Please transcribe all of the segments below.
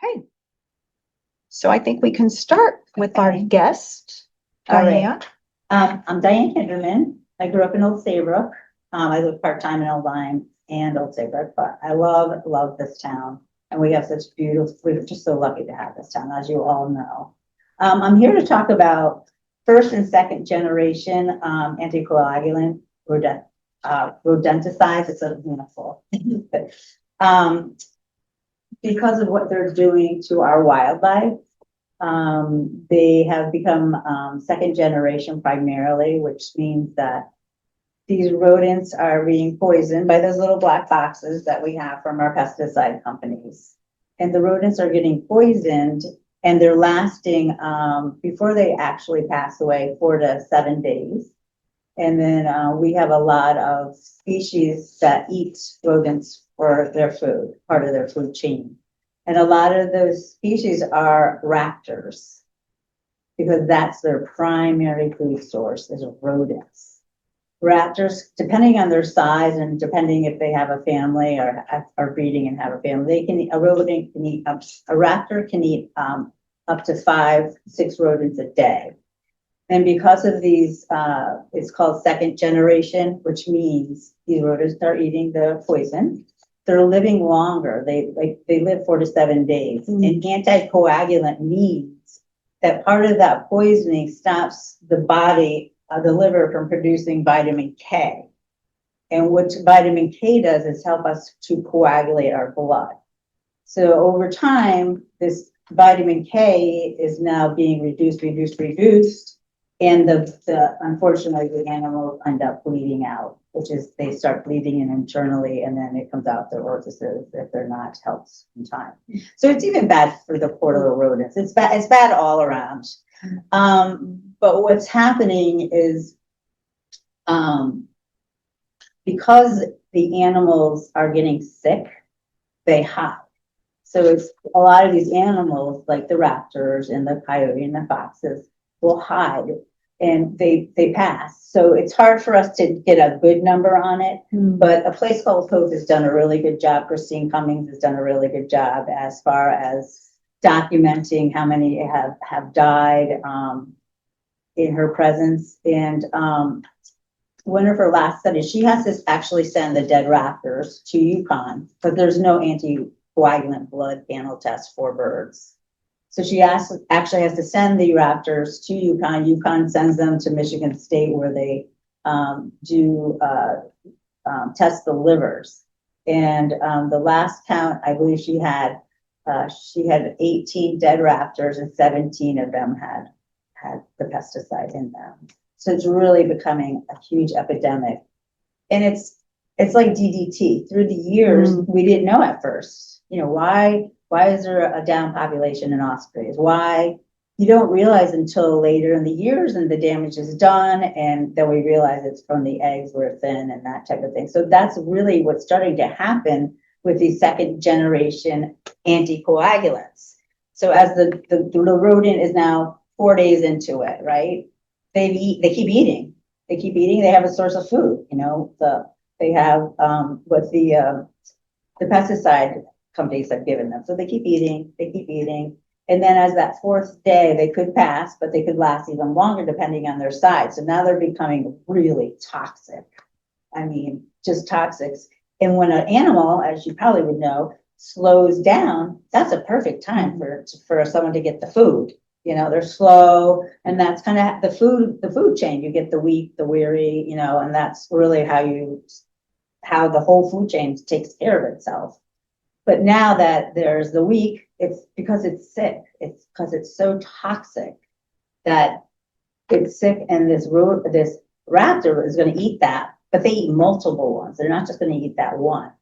Okay, so I think we can start with our guest, All right. Diane. I'm Diane Kinderman. I grew up in Old Saybrook. I live part-time in Old Lyme and Old Saybrook, but I love this town. And we have such beautiful, we're just so lucky to have this town, as you all know. I'm here to talk about first and second generation anticoagulant rodenticides. It's a mouthful. Because of what they're doing to our wildlife, they have become second generation primarily, which means that these rodents are being poisoned by those little black boxes that we have from our pesticide companies. And the rodents are getting poisoned and they're lasting before they actually pass away 4 to 7 days. And then we have a lot of species that eat rodents for their food, part of their food chain. And a lot of those species are raptors because that's their primary food source is rodents. Raptors, depending on their size and depending if they have a family or are breeding and have a family, they can eat, a rodent can eat, a raptor can eat up to 5-6 rodents a day. And because of these, it's called second generation, which means these rodents are eating the poison. They're living longer. They live 4 to 7 days. Mm-hmm. And anticoagulant means that part of that poisoning stops the body, the liver, from producing vitamin K. And what vitamin K does is help us to coagulate our blood. So over time, this vitamin K is now being reduced. And unfortunately, the animals end up bleeding out, which is they start bleeding in internally, and then it comes out their orifices if they're not helped in time. So it's even bad for the poor little rodents. It's bad all around. But what's happening is because the animals are getting sick, they hide. So it's a lot of these animals, like the raptors and the coyote and the foxes, will hide and they pass. So it's hard for us to get a good number on it, but a place called Hope has done a really good job. Christine Cummings has done a really good job as far as documenting how many have died in her presence. And one of her last studies, she has to actually send the dead raptors to Yukon because there's no anticoagulant blood panel test for birds. So she actually has to send the raptors to Yukon. Yukon sends them to Michigan State where they test the livers. And the last count, I believe she had 18 dead raptors and 17 of them had the pesticide in them. So it's really becoming a huge epidemic. And it's like DDT. Through the years, we didn't know at first, why is there a down population in ospreys? Why? You don't realize until later in the years and the damage is done. And then we realize it's from the eggs were thin and that type of thing. So that's really what's starting to happen with these second generation anticoagulants. So as the rodent is now 4 days into it, right? They keep eating. They have a source of food, they have what the pesticide companies have given them. So they keep eating. And then as that 4th day, they could pass, but they could last even longer depending on their size. So now they're becoming really toxic. I mean, just toxic. And when an animal, as you probably would know, slows down, that's a perfect time for someone to get the food. They're slow, and that's kind of the food chain. You get the weak, the weary, and that's really how the whole food chain takes care of itself. But now that there's the weak, it's because it's sick. It's because it's so toxic that it's sick, and this raptor is going to eat that, but they eat multiple ones. They're not just going to eat that one.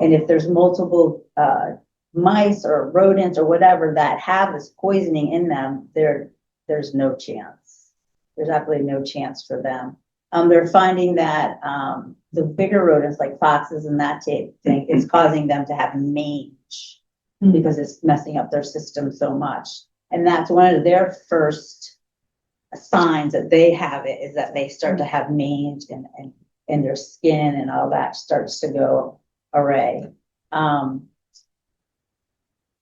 And if there's multiple mice or rodents or whatever that have this poisoning in them, there's no chance. There's absolutely no chance for them. They're finding that the bigger rodents like foxes and that type thing is causing them to have mange because it's messing up their system so much. And that's one of their first signs that they have it, is that they start to have mange and their skin and all that starts to go awry.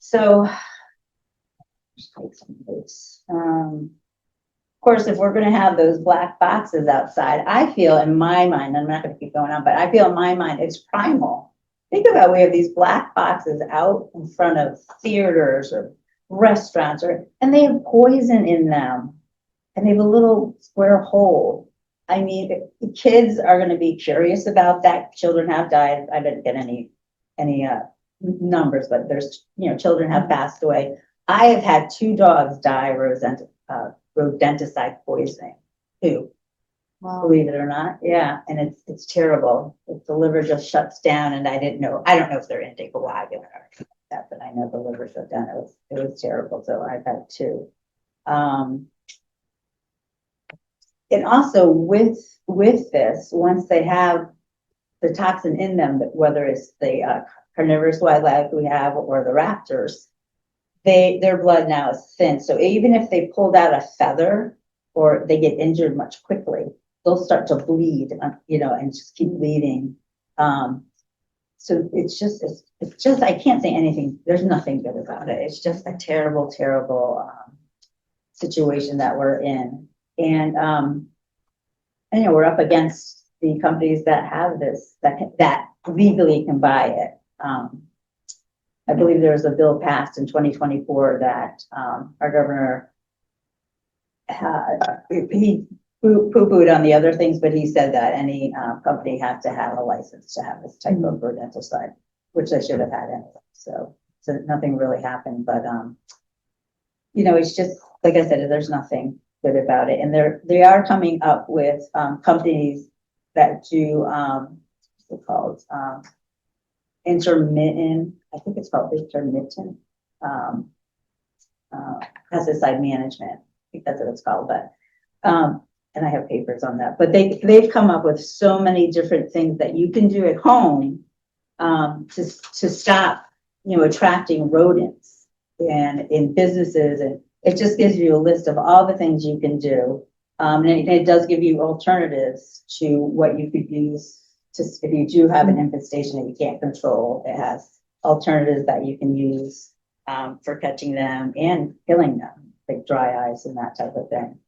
So Just take some notes. Of course, if we're gonna have those black boxes outside, I feel in my mind, I'm not gonna keep going on, but I feel in my mind, it's primal. Think about, we have these black boxes out in front of theaters or restaurants, and they have poison in them. And they have a little square hole. I mean, the kids are gonna be curious about that. Children have died. I didn't get any numbers, but there's, children have passed away. I have had 2 dogs die rodenticide poisoning, 2, believe it or not. Yeah, and it's terrible. If the liver just shuts down, and I don't know if they're anticoagulant or that, but I know the liver shut down. It was terrible. So I've had 2. And also with this, once they have the toxin in them, whether it's the carnivorous wildlife we have or the raptors, their blood now is thin. So even if they pulled out a feather or they get injured much quickly, they'll start to bleed, and just keep bleeding. So it's just I can't say anything. There's nothing good about it. It's just a terrible, terrible situation that we're in. And we're up against the companies that have this, that legally can buy it. I believe there was a bill passed in 2024 that our governor, he poo-pooed on the other things, but he said that any company has to have a license to have this type of rodenticide, which they should have had anyway. So nothing really happened, but it's just, like I said, there's nothing good about it. And they are coming up with companies that do what's it called, intermittent, I think it's called intermittent pesticide management. I think that's what it's called, but and I have papers on that. But they've come up with so many different things that you can do at home to stop, attracting rodents and in businesses, and it just gives you a list of all the things you can do. And it does give you alternatives to what you could use if you do have an infestation that you can't control. It has alternatives that you can use for catching them and killing them, like dry ice and that type of thing.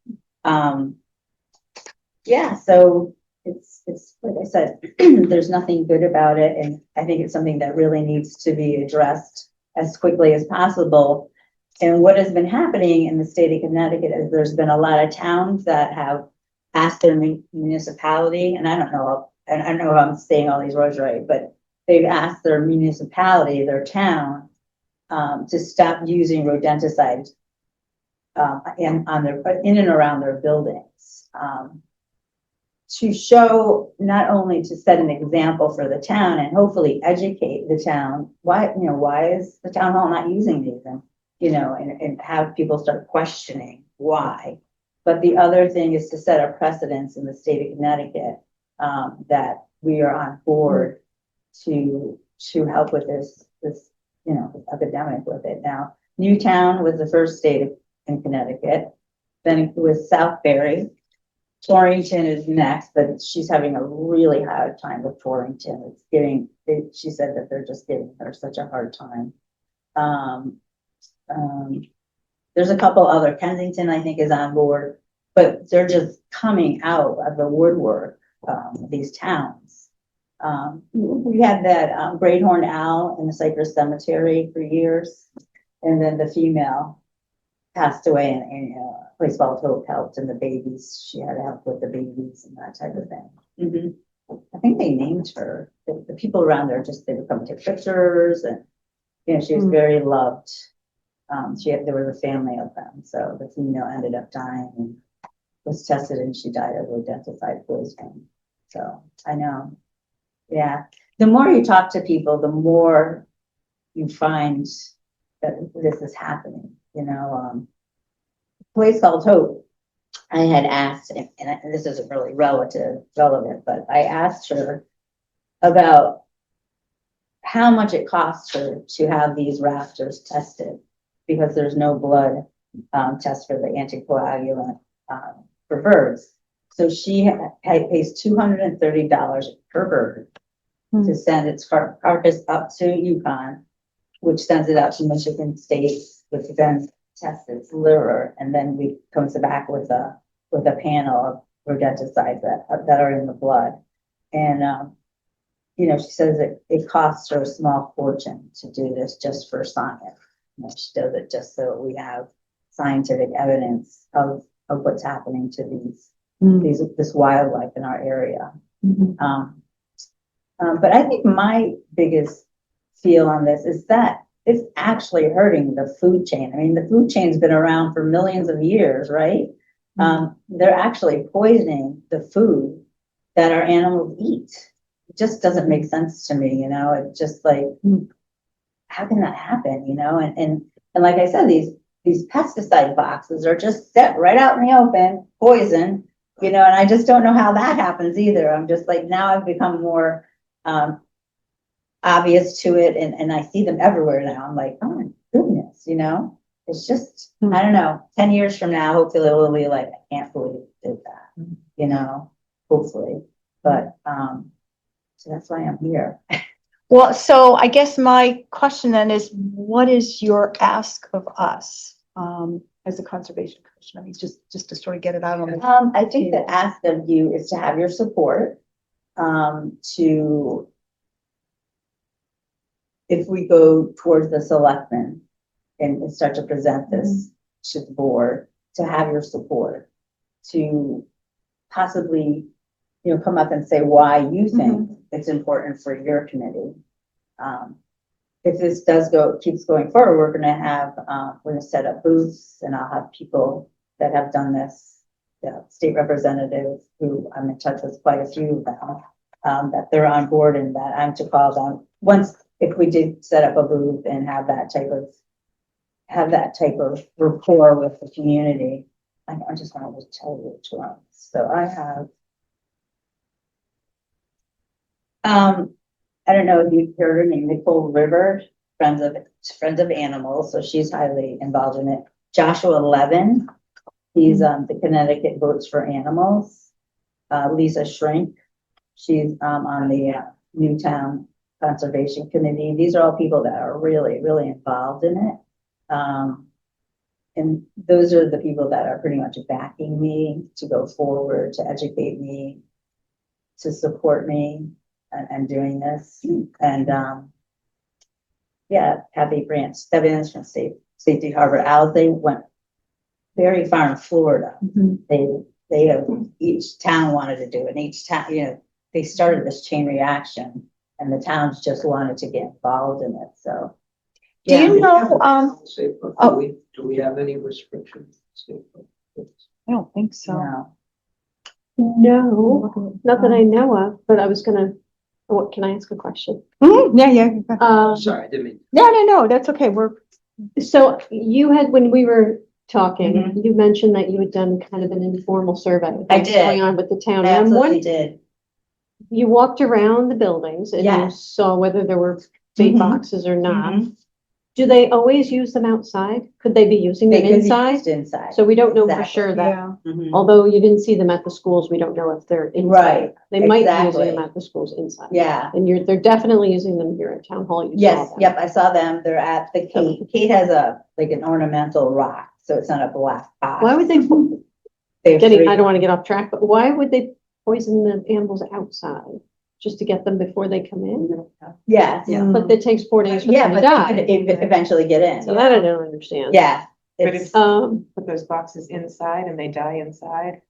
So it's like I said, there's nothing good about it, and I think it's something that really needs to be addressed as quickly as possible. And what has been happening in the state of Connecticut is there's been a lot of towns that have asked their municipality, and I don't know if I'm saying all these words right, but they've asked their municipality, their town, to stop using rodenticides in and around their buildings, to show, not only to set an example for the town and hopefully educate the town, why is the town hall not using these, and have people start questioning why. But the other thing is to set a precedence in the state of Connecticut, that we are on board to help with this epidemic with it. Now, Newtown was the first state in Connecticut. Then it was Southbury. Torrington is next, but she's having a really hard time with Torrington. She said that they're just giving her such a hard time. There's a couple other. Kensington, I think, is on board, but they're just coming out of the woodwork, these towns. We had that great horned owl in the Cypress Cemetery for years, and then the female passed away in a place called Hope helped, and the babies, she had to help with the babies and that type of thing. I think they named her. The people around there they would come take pictures, and she was very loved. There was a family of them, so the female ended up dying and was tested, and she died of rodenticide poisoning. So I know, the more you talk to people, the more you find that this is happening. A place called Hope, I had asked, and this isn't really relevant, but I asked her about how much it costs her to have these raptors tested, because there's no blood test for the anticoagulant for birds. So she pays $230 per bird to send its carcass up to Yukon, which sends it out to Michigan State, which then test its liver, and then we comes back with a panel of rodenticides that are in the blood. And, you know, she says it costs her a small fortune to do this just for science. You know, she does it just so we have scientific evidence of what's happening to this wildlife in our area. But I think my biggest feel on this is that it's actually hurting the food chain. I mean, the food chain's been around for millions of years, right? They're actually poisoning the food that our animals eat. It just doesn't make sense to me, you know. It's just like, how can that happen, you know? And like I said, these pesticide boxes are just set right out in the open, poison, you know. And I just don't know how that happens either. I'm just like, now I've become more obvious to it, and I see them everywhere now. I'm like, oh my goodness, you know. It's just, I don't know, 10 years from now, hopefully it will be like, I can't believe it did that, you know, hopefully. But so that's why I'm here. Well, so I guess my question then is, what is your ask of us as a conservation commission? I mean, just to sort of get it out on the. I think the ask of you is to have your support to, if we go towards the selectmen and start to present this to the board, to have your support, to possibly, you know, come up and say why you think it's important for your committee. If this keeps going forward, we're going to set up booths, and I'll have people that have done this, state representatives who I'm in touch with, quite a few of them, that they're on board, and that I'm to call them once, if we did set up a booth and have that type of rapport with the community. I just wanted to tell you which ones. So I have, I don't know if you've heard her name, Nicole River, Friends of Animals. So she's highly involved in it. Joshua Levin, he's the Connecticut Votes for Animals. Lisa Shrink, she's on the Newtown Conservation Committee. These are all people that are really, really involved in it. And those are the people that are pretty much backing me to go forward, to educate me, to support me and doing this. And yeah, Kathy Branch Stebbins from Safety Harbor Owls, they went very far in Florida. They have, each town wanted to do it, and each town, you know, they started this chain reaction, and the towns just wanted to get involved in it. So Do you know, Saybrook, do we have any restrictions? I don't think so. no. No, not that I know of, but I was gonna, what, can I ask a question? Yeah. Sorry, I didn't mean. No, that's okay. So you had, when we were talking, Mhm. you mentioned that you had done kind of an informal survey of I what's did. going on with the town. I And I'm absolutely wondering, did. you walked around the buildings and you Yes. saw whether there were bait Mhm. boxes or not. Mhm. Do they always use them outside? Could they be using They them could be inside? used inside. So we don't know for Exactly. sure that, Mhm. although you didn't see them at the schools, we don't know if they're inside. Right, They might be using exactly. them at the schools inside. Yeah. And they're definitely using them here at town hall. You saw Yes. them. Yep. I saw them. They're at the Kate. Kate has an ornamental rock, so it's not a black box. Why would they, They have three- I don't want to get off track, but why would they poison the animals outside? Just to get them before they come in? Yes. But it takes 4 days for Yeah, them to but they die. could eventually get in. So that I don't understand. Yeah. But It's, put those boxes inside and they die inside,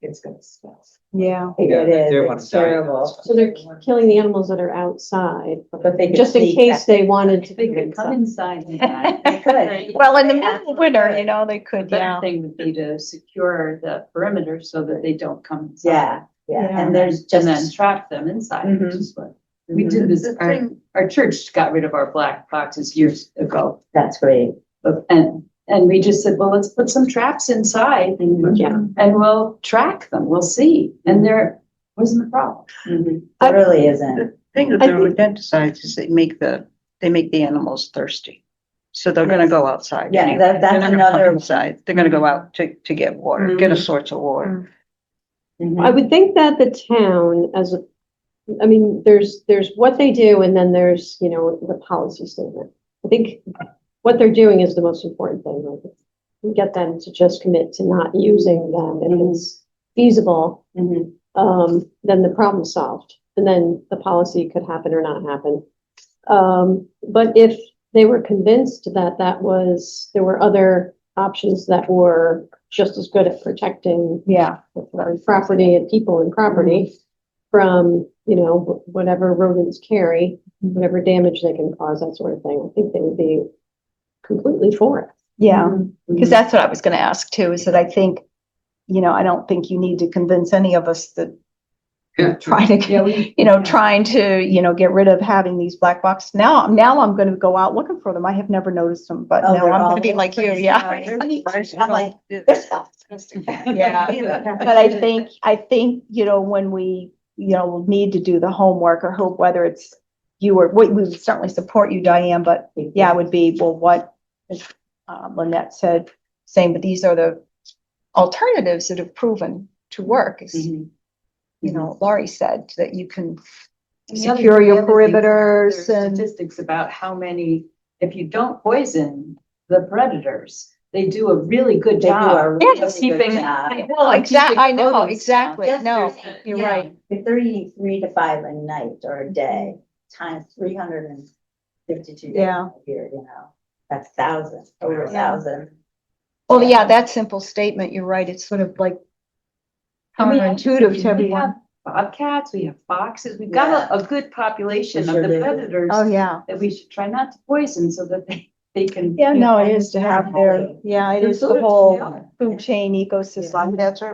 it's gonna smell. Yeah. it Yeah, they is. want It's to die. terrible. So they're killing the animals that are outside, But they could just in sneak case back. they wanted to. They could come inside and die. They could. Well, in the middle of winter, you know, they The could, better yeah. thing would be to secure the perimeter so that they don't come Yeah. inside. Yeah. And there's And then just. trap them inside, which Mhm. is what we did this. Our church got rid of our black boxes years ago. That's great. And we just said, well, let's put some traps inside Yeah. and we'll track them. We'll see. And there wasn't a problem. Mhm. It really isn't. Thing with I the think- rodenticides is they make the animals thirsty. So they're gonna go outside. Yeah, anyway. that's They're not gonna come another- inside. They're gonna go out to get water, get a source of water. Mhm. I would think that the town I mean, there's what they do and then there's, the policy statement. I think what they're doing is the most important thing. and get them to just commit to not using them if it's feasible, then the problem's solved. And then the policy could happen or not happen. But if they were convinced that there were other options that were just as good at protecting Yeah. property and people and property from, whatever rodents carry, whatever damage they can cause, that sort of thing, I think they would be completely for it. Yeah, because that's what I was going to ask too, is that I think, I don't think you need to convince any of us that trying to, trying to, get rid of having these black boxes. Now I'm going to go out looking for them. I have never noticed them, but Oh, now they're I'm all going to be like you. Yeah. I'm like, Yeah. But I think, when we, need to do the homework or hope, whether it's you or we would certainly support you, Diane, but yeah, it would be, well, what as Lynette said, saying, but these are the alternatives that have proven to work. As, Laurie said, that you can secure your perimeters There's and. statistics about how many, if you don't poison the predators, they do a really good They do a job. really of keeping. good job. Well, exactly. I know, rodents exactly. down. No, Yes, you're yeah. right. If they're eating 3 to 5 a night or a day, times 352 days Yeah. a year, that's thousands, over 1,000. Well, yeah, that simple statement, you're right. It's sort of like counterintuitive to We everyone. have bobcats, we have foxes, we've got a good population We of sure the do. predators Oh, yeah. that we should try not to poison so that they can. Yeah, no, it is to have their, yeah, it is the Food, whole yeah. food chain ecosystem. That's right.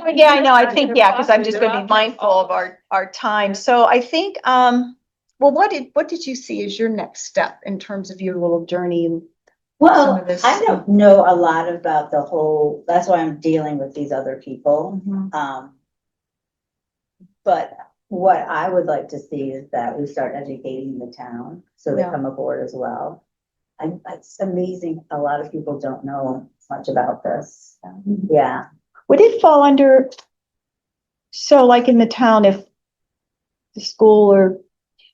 That- Yeah, I know. I think, yeah, because I'm just going to be mindful of our time. So I think, well, what did you see as your next step in terms of your little journey? And some Well, of this- I don't know a lot about the whole, that's why I'm dealing with these other people. But what I would like to see is that we start educating the town, so they Yeah. come aboard as well. It's amazing, a lot of people don't know much about this. Yeah, Would it fall under, so like in the town, if the school or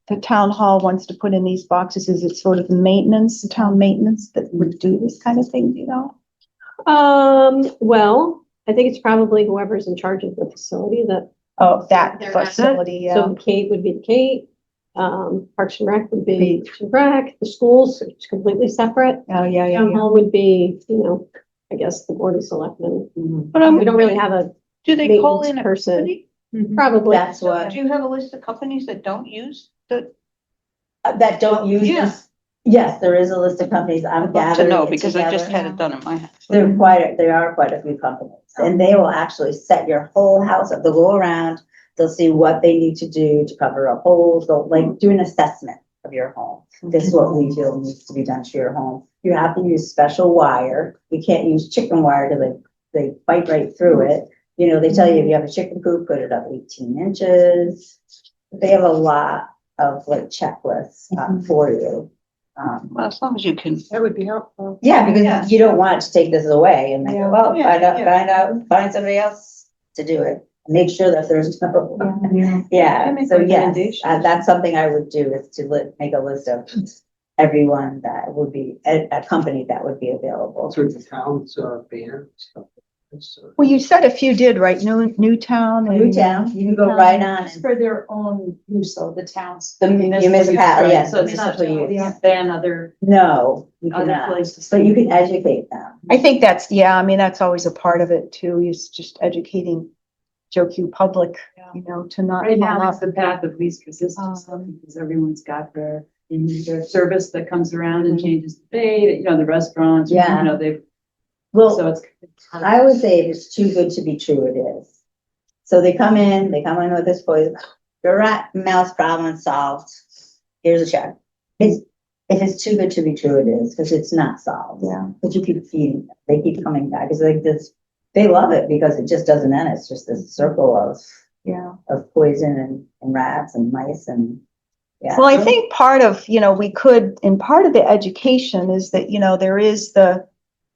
the town hall wants to put in these boxes, is it sort of maintenance, the town maintenance that would do this kind of thing, do you know? Well, I think it's probably whoever's in charge of the facility that. Oh, that They're at facility, yeah. So Kate would be the Kate, Parks and Rec would be Parks and Rec, the schools, it's completely separate. Oh, yeah, yeah, Town yeah. hall would be, I guess the board of selectmen. But We don't really have a do they call maintenance in a person. company? Probably. that's what, Do you have a list of companies that don't use the? that don't use Yeah. this. Yes, there is a list of companies, I'm I'd love to gathering know it because I just together. had it done in my house. There are quite a few companies, and they will actually set your whole house up. They'll go around, they'll see what they need to do to cover up holes, they'll like do an assessment of your home. This is what we feel needs to be done to your home. You have to use special wire. You can't use chicken wire because they bite right through it. They tell you if you have a chicken coop, put it up 18 inches. They have a lot of like checklists for you. Well, as long as you can. That would be helpful. Yeah, because you don't want to take this away and then go, well, find somebody else to do it. Make sure that there's no. Yeah, so yes, that's something I would do, is to make a list of everyone that would be, a company that would be available. Through the town's ban stuff. Well, you said a few did, right? Newtown. and- Newtown, you can go right on. It's for their own use, though, the towns. The municipality, yes. So it's not, municipal use. ban other No, you other cannot, places. but you can educate them. I think that's, yeah, I mean, that's always a part of it too, is just educating Joe Q public, to not. Right now, fall it's off. the path of least resistance, because everyone's got their service that comes around and changes the bait, the restaurants, Yeah. they've, Well, so it's. I would say if it's too good to be true, it is. So they come in with this poison, your rat mouse problem solved. Here's a check. If it's too good to be true, it is, because it's not solved. Yeah. But you keep feeding them. They keep coming back. It's like this, they love it because it just doesn't end. It's just this circle of poison and rats and mice and, yeah. Well, I think part of, part of the education is that,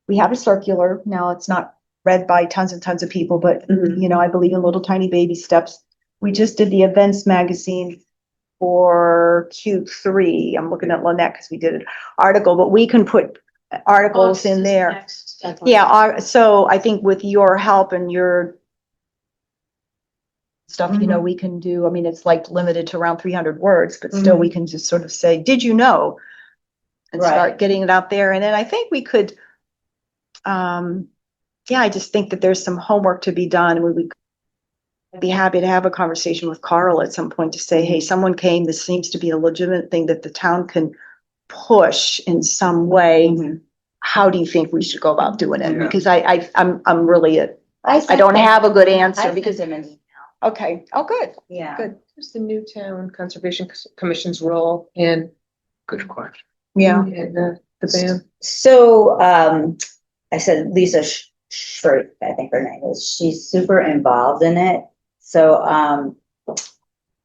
we have a circular. Now it's not read by tons and tons of people, but, I believe in little tiny baby steps. We just did the events magazine for Q3. I'm looking at Lynette because we did an article, but we can put articles in there. Yeah, so I think with your help and your stuff, you know, we can do, I mean, it's like limited to around 300 words, but still we can just sort of say, did you know? And start Right. getting it out there. And then I think we could, yeah, I just think that there's some homework to be done. And we would be happy to have a conversation with Carl at some point to say, hey, someone came, this seems to be a legitimate thing that the town can push in some way. How do you think we should go about doing it? Yeah. Because I'm really, I sent don't him- have a good I answer sent because, him an email. okay, oh, good. Yeah. Good. What's the Newtown Conservation Commission's role in, Good question. Yeah. in the ban? So, I said Lisa Short, I think her name is, she's super involved in it. So,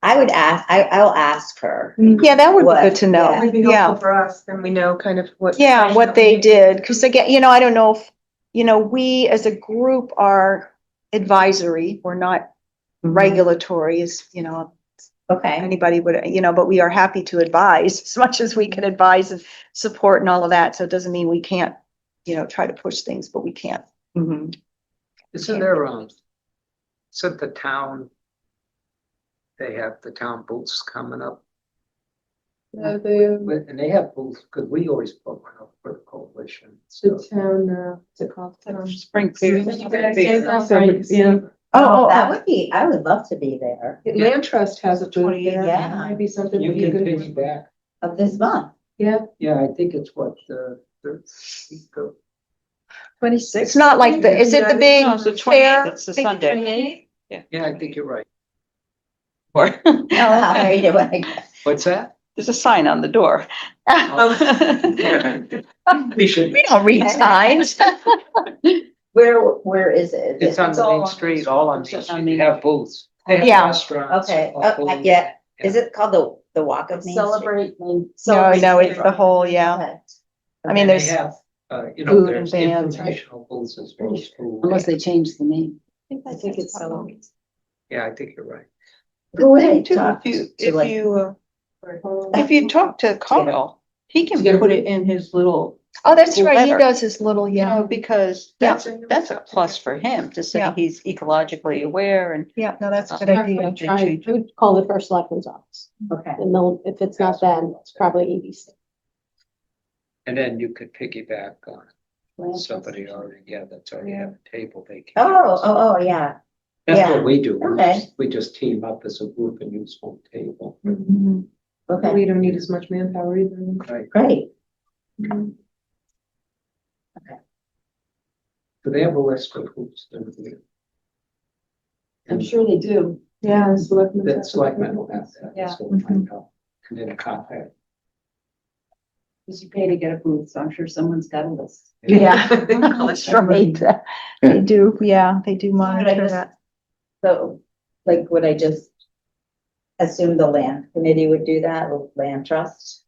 I would ask, I'll ask her. Yeah, that would be What? good to know. Yeah. It'd be Yeah. helpful for us, then we know kind of what. Yeah, what they did, because again, you know, I don't know if, you know, we as a group are advisory, we're not regulatory, as, you know, Okay, anybody would, you know, but we are happy to advise as much as we can advise and support and all of that. So it doesn't mean we can't, you know, try to push things, but we can't. Isn't there, isn't the town, they have the town booths coming up? And they have booths, because we always put one up for the coalition. So The town, what's it called? Springfield. Yeah. Oh, that would be, I would love to be there Land Trust has a booth there. Yeah. That might be something. you would be can good. piggyback. of this month. Yeah. Yeah, I think it's what, the week of 26. it's not like the, is it the big No, it's the 20th, fair? it's the Big Sunday. 28th? Yeah, I think you're right. I'll read it when I get- What's that? There's a sign on the door. We should, We don't read signs. Where is it? it's on the all main on street, all on Main I Street, mean- they have booths. They have Yeah. restaurants. Okay, all booths. yeah, is it called the Walk of Main Street? Celebrate. No, no, it's the whole, yeah. Okay. I mean, And they there's have, you know, food and there's bands, right? informational booths as well as food. Unless they change the name. I think it's Celebrate. Yeah, I think you're right. Go ahead, Too, talk if you, to, like- if you talk to Carl, he can put it in his little, oh, that's right. He Letter. does his little, you yeah. know, because Yeah. that's a plus for him to say Yeah. he's ecologically aware and. Yeah, no, that's a good Yeah. idea. I would call the first selectman's office, Okay. and they'll, if it's not them, it's probably EDC. And then you could piggyback on somebody already, that's already have a table they can. Oh, yeah. That's yeah. what we do. Okay. We just team up as a group and use one table. Okay, We don't need as much manpower either. Right. great. Do they have a list of who's going to be? I'm sure they do. Yeah. Selectmen. That's like mental health. Yeah. So we'll find out. And then contact. Because you pay to get a booth, so I'm sure someone's got a list. Yeah. That's right. They do, yeah, they do monitor just- that. So, like, would I just assume the land committee would do that, or land trust?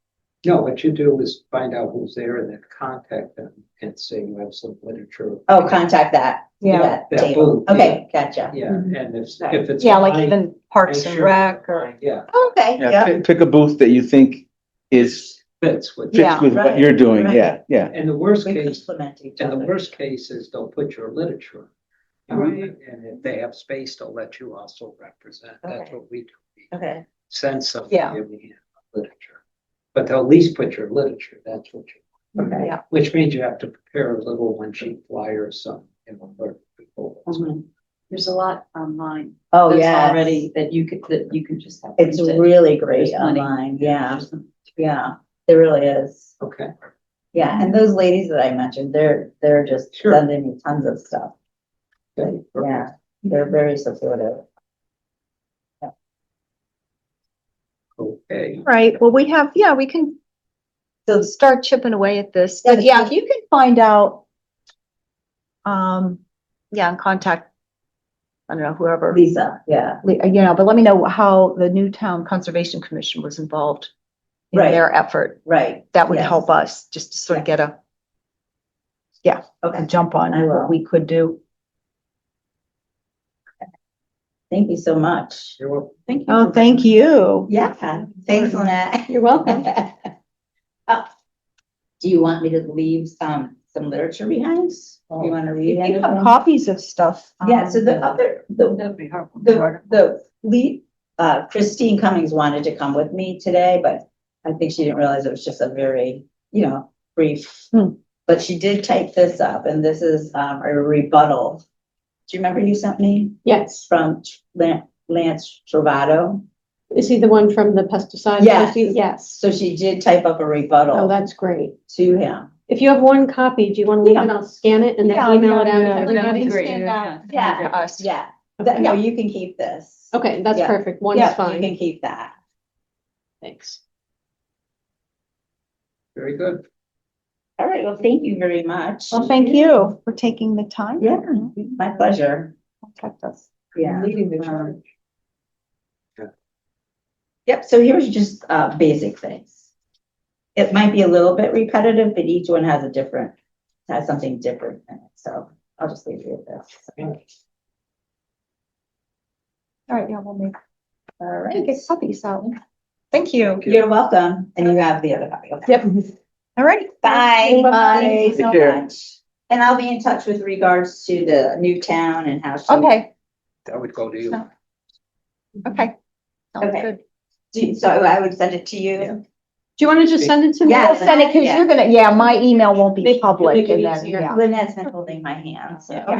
No, what you do is find out who's there and then contact them and say you have some literature. Oh, contact that. Yeah. That That table. booth, Okay, gotcha. Yeah, and if it's. Yeah, like fine, even Parks make and sure Rec it's or, fine, Yeah, Okay, Yeah, yeah. pick a booth that you think is, fits with. fits Yeah. with what Right, you're doing, right. yeah, yeah. And the worst We case, complement each and the other. worst case is they'll put your literature. Right. And if they have space, they'll let you also represent. That's Okay. what we do. We Okay, Send something Yeah. in the hand of literature. But they'll at least put your literature, that's what you, okay. Yeah. which means you have to prepare a little one sheet flyer or something, you know, for people. There's a lot online. Oh, that's yeah. Already that you can just have. It's printed. really great There's plenty. online, yeah, yeah, it really is. Okay. Yeah, and those ladies that I mentioned, they're just Sure. sending me tons of stuff. Okay. Yeah, they're very supportive. Okay. right, well, we have, yeah, we can So start chipping away at this. Yeah, But yeah, if you can find out, yeah, and contact, I don't know, whoever, Lisa, yeah, you know, but let me know how the Newtown Conservation Commission was involved in Right. their effort. right. That would Yes. help us just to sort of get a Okay, jump on I will. what we could do. thank you so much. You're welcome. Thank you. Oh, thank you. Yeah, thanks, Lynette. You're welcome. Do you want me to leave some literature behind? Do you want to read If you have anything? copies of stuff. Yeah, so the other, That'd be helpful. the lead, Christine Cummings wanted to come with me today, but I think she didn't realize it was just a very, brief. But she did type this up, and this is a rebuttal. Do you remember you sent me Yes. from Lance Travato? Is he the one from the pesticide? Yes. Yes. So she did type up a rebuttal. Oh, that's great. To him. If you have one copy, do you want to leave it? I'll scan it and then Yeah, email it out to yeah, that'd be everybody. great. Yeah, us. yeah. Okay. No, you can keep this. Okay, that's Yeah. perfect. One Yeah, is you fine. can keep that. Thanks. Very good. All right, well, thank you very much. Well, thank you for taking the time. Yeah, my pleasure. Contact us. Yeah. Leading the charge. Yep, so here's just basic things. It might be a little bit repetitive, but each one has something different in it, so I'll just leave you with this. All right, yeah, we'll make, All get right, copies out. Thank you. you're welcome, and you have the other copy. Okay. Yep. All right. Bye. Bye. Thank you so Take care. much. And I'll be in touch with regards to the new town and how she. Okay, That would go to you. okay. Sounds Okay. good. So I would send it to you? Yeah. Do you want to just send it to me? Yeah. We'll send it, cause you're gonna, yeah, my email won't be Make- public make it and then, easier. yeah. Lynette's been holding my hand, so.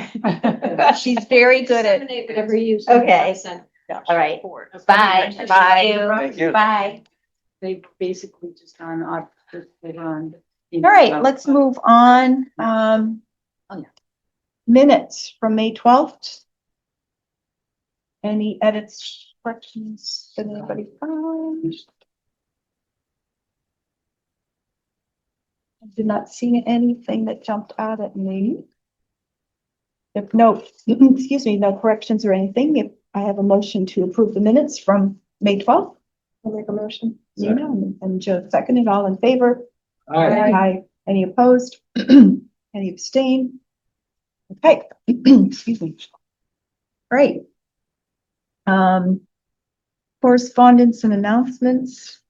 She's very good at. Disseminate whatever you. Okay. send. All right, Forward. bye. Thank you. Bye. They basically just on, they're on. All right, let's move on. Minutes from May 12th. Any edits, corrections, did anybody find? I did not see anything that jumped out at me. If no, excuse me, no corrections or anything, if I have a motion to approve the minutes from May 12th. I'll make a motion. Nina and Joe seconded, all in favor? All right. Aye. Any opposed? Any abstain? Okay, excuse me. Great. Correspondence and announcements.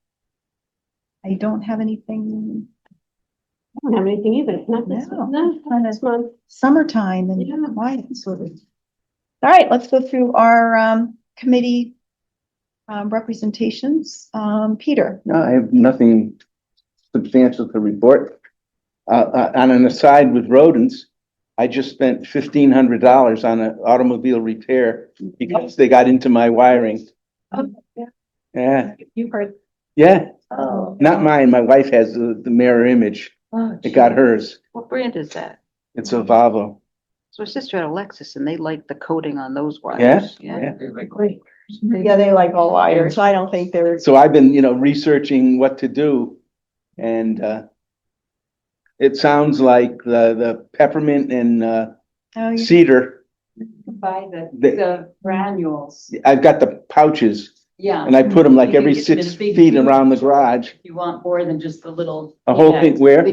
I don't have anything. I don't have anything either. Not this, No. not this month. Summertime and Yeah. quiet sort of. All right, let's go through our committee representations. Peter. No, I have nothing substantial to report. On an aside with rodents, I just spent $1,500 on an automobile repair because they got into my wiring. Oh, yeah. Yeah, You heard. yeah, Oh. not mine. My wife has the mirror image. It got hers. What brand is that? It's a Volvo. So my sister had a Lexus and they like the coating on those Yeah, wires. yeah. Yeah, they like all wires. I don't think they're. So I've been, researching what to do. And it sounds like the peppermint and Oh, yeah. cedar, Buy the They- granules, I've got the pouches yeah. and I put them like You can every get them in a 6 big feet tube. around the garage. If you want more than just the little. A whole thing, where?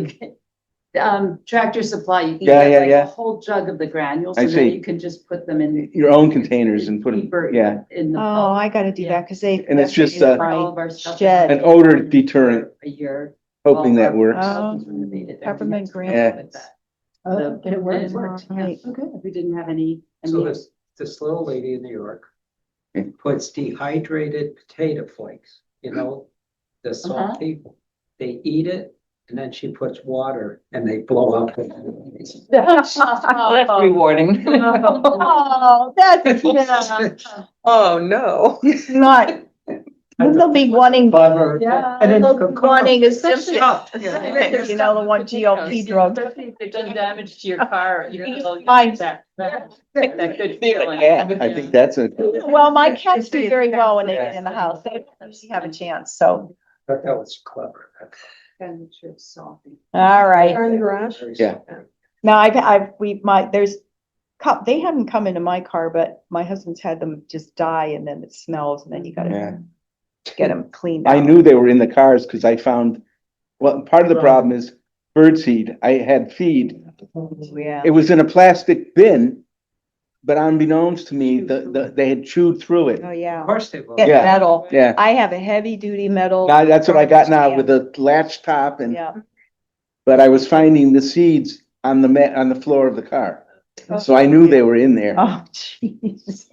Tractor Supply, you can Yeah, get yeah, like yeah. a whole jug of the granules, I and then see. you can just put them in. Your own containers and put them, deeper yeah. In the. Oh, I gotta do that because they. And it's just All of our stuff. shed. an odor deterrent, A year. hoping All that our works. house was renovated. Peppermint green. Yeah. With that. Oh, The- it works. it worked, yeah. Right. Okay, we didn't have any. So this little lady in New York puts dehydrated potato flakes, the salty, they eat it, and then she puts water and they blow up. That's rewarding. Oh, that's, yeah, Oh, no. not, they'll be wanting, Clever. yeah, And then they'll be cocoa. wanting a Stuff. simple, you know, the one GLP drug. Especially if they've done damage to your car, Fine. that good feeling. I think that's a, Well, my cats do very well when they get in the house. They usually have a chance, so, But that was clever. And make sure it's salty. all right. Car in the garage. yeah. Now, they haven't come into my car, but my husband's had them just die and then it smells and then you Yeah. gotta get them cleaned out. I knew they were in the cars because I found, well, part of the problem is birdseed. I had feed. Yeah. It was in a plastic bin, but unbeknownst to me, they had chewed through it. Oh, Of yeah. course they will. Get Yeah. metal. Yeah, I have a heavy duty metal. now that's what I got now with the latch top and Yeah. but I was finding the seeds on on the floor of the car. So I knew they were in there. Oh, jeez.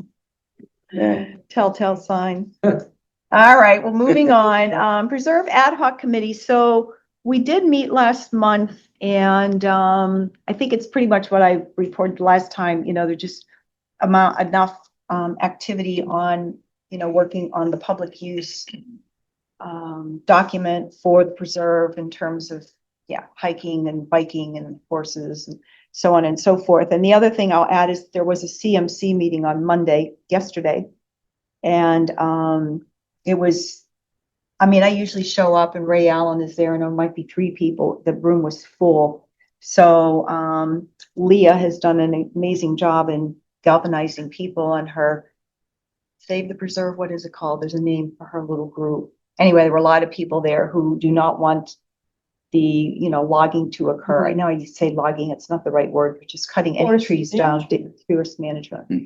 Yeah. Telltale sign. All right, well, moving on, Preserve Ad Hoc Committee. So we did meet last month and, I think it's pretty much what I reported last time, there's just enough, activity on, working on the public use, document for the preserve in terms of, hiking and biking and horses and so on and so forth. And the other thing I'll add is there was a CMC meeting on Monday, yesterday. And, it was, I usually show up and Ray Allen is there and there might be 3 people. The room was full. So, Leah has done an amazing job in galvanizing people on her Save the Preserve. What is it called? There's a name for her little group. Anyway, there were a lot of people there who do not want the, logging to occur. I know you say logging, it's not the right word, but just cutting any Forest trees down, forest management. Hmm.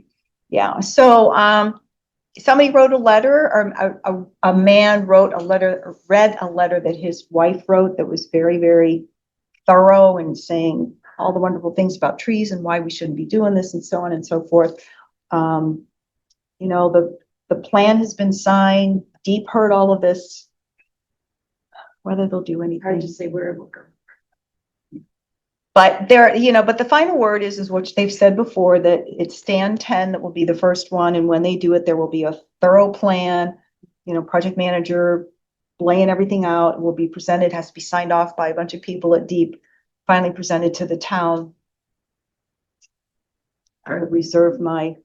Yeah, so, somebody wrote a letter, or a man wrote a letter, read a letter that his wife wrote that was very, very thorough and saying all the wonderful things about trees and why we shouldn't be doing this and so on and so forth. The plan has been signed. Deep heard all of this. Whether they'll do anything. Hard to say where it will go. But but the final word is what they've said before, that it's stand 10 that will be the first one. And when they do it, there will be a thorough plan, project manager laying everything out. It will be presented, has to be signed off by a bunch of people at Deep, finally presented to the town. I reserve my.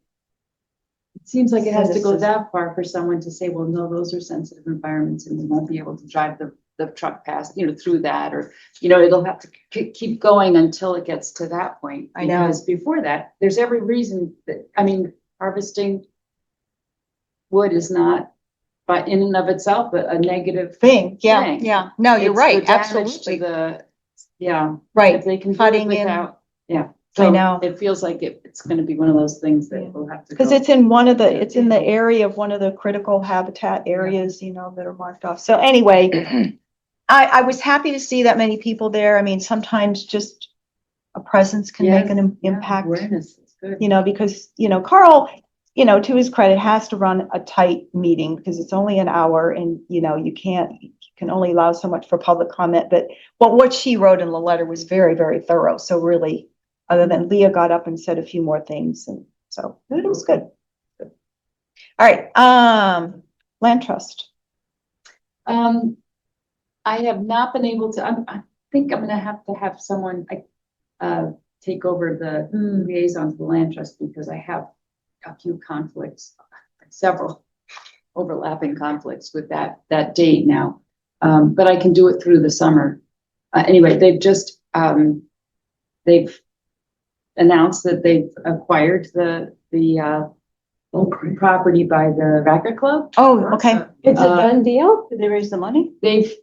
It seems like it has to go Citizens. that far for someone to say, well, no, those are sensitive environments and we won't be able to drive the truck past, through that, or, it'll have to keep going until it gets to that point. I know. Because before that, there's every reason that, harvesting wood is not, by in and of itself, a negative Thing, yeah, thing. yeah. No, you're It's right, the damage to absolutely. If If they can do it cutting in. without, yeah. I So know. It feels like it's gonna be one of those things Yeah. that will have to go. Because it's in it's in the area of one of the critical habitat areas, that are marked off. So anyway, I was happy to see that many people there. Sometimes just a presence can make an impact, Awareness is good. because, Carl, to his credit, has to run a tight meeting because it's only an hour and, you can only allow so much for public comment. But what she wrote in the letter was very, very thorough. So really, other than Leah got up and said a few more things. And so it was good. All right. Land trust. I have not been able to, I think I'm gonna have someone, take over the liaison to the land trust because I have a few conflicts, several overlapping conflicts with that date now. But I can do it through the summer. Anyway, they've announced that they've acquired the property by the Racket Club. Oh, okay. It's a done deal? Did they raise the money? They've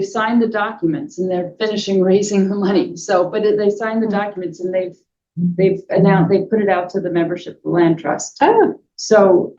signed the documents and they're finishing raising the money. So, but they signed the documents and they've announced, they've put it out to the membership of the land trust. Oh. So,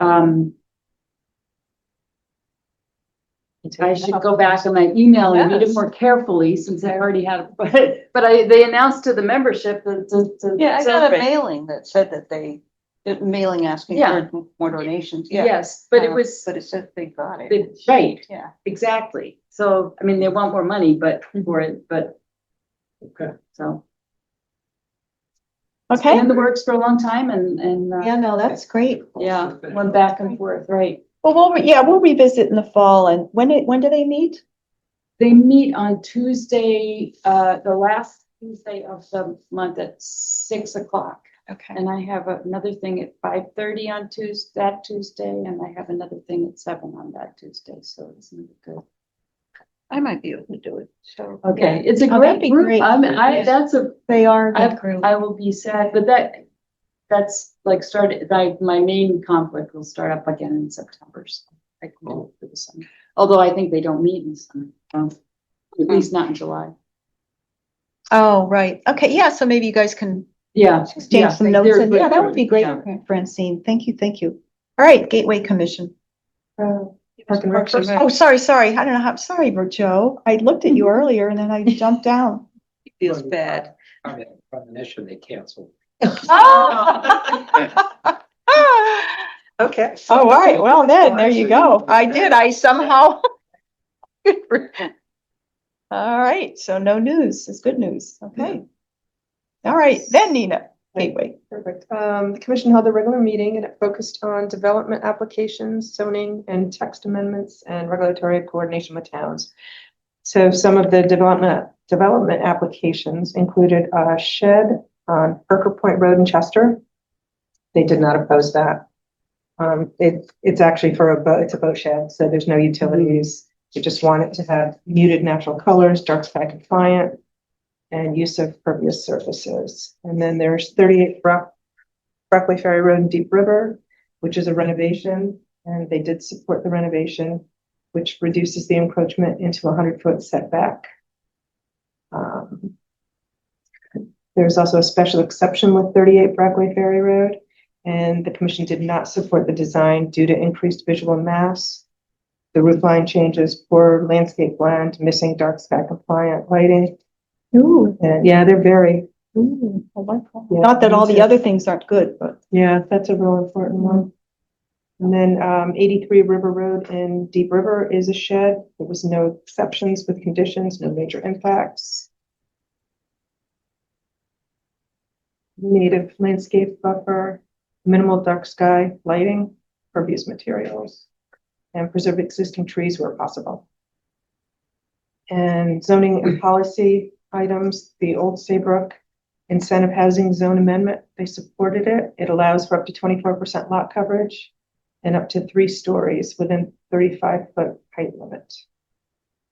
I should go back on my email and read it more carefully since I already had, but they announced to the membership that Yeah, I got a mailing that said that mailing asking Yeah. for more donations. Yeah. yes, but it was, But it said they got it. right, Yeah. exactly. So, they want more money, but for it, but. Okay. So. Okay. Been in the works for a long time and, Yeah, no, that's great. yeah, went back and forth, right. Well, we'll revisit in the fall. And when do they meet? They meet on Tuesday, the last Tuesday of the month at 6 o'clock. Okay. And I have another thing at 5:30 on that Tuesday, and I have another thing at 7 on that Tuesday, so it's gonna be good. I might be able to do it. So. Okay, it's a Oh, that'd great be group. great. They are a good group. I will be sad, but that's like my main conflict will start up again in September, so I can do it for the summer. Although I think they don't meet in summer, at least not in July. Oh, right. Okay. Yeah. So maybe you guys can Yeah. exchange some like notes. they're And good yeah, that would group, be great, yeah. Francine. Thank you. Thank you. All right. Gateway Commission. Park and Rec first. Oh, sorry. I don't know how, sorry, Joe. I looked at you earlier and then I jumped down. Feels bad. Premonition, they canceled. Okay. Oh, all right. Well, then, there you go. I somehow. All right. So no news is good news. Okay. All right. Then Nina. Wait. Perfect. The commission held a regular meeting and it focused on development applications, zoning and text amendments and regulatory coordination with towns. So some of the development applications included a shed on Perker Point Road in Chester. They did not oppose that. It's actually for a boat, it's a boat shed, so there's no utilities. You just want it to have muted natural colors, dark sky compliant, and use of pervious surfaces. And then there's 38 Brockway Ferry Road in Deep River, which is a renovation, and they did support the renovation, which reduces the encroachment into a 100-foot setback. There's also a special exception with 38 Brockway Ferry Road, and the commission did not support the design due to increased visual mass. The roof line changes, poor landscape blend, missing dark sky compliant lighting. Ooh. And yeah, they're very, I like that. Yeah, Not that all me the too. other things aren't good, but. yeah, that's a real important one. And then 83 River Road in Deep River is a shed. There was no exceptions with conditions, no major impacts. Native landscape buffer, minimal dark sky lighting, pervious materials, and preserve existing trees where possible. And zoning and policy items, the old Saybrook incentive housing zone amendment, they supported it. It allows for up to 24% lot coverage and up to 3 stories within 35-foot height limit.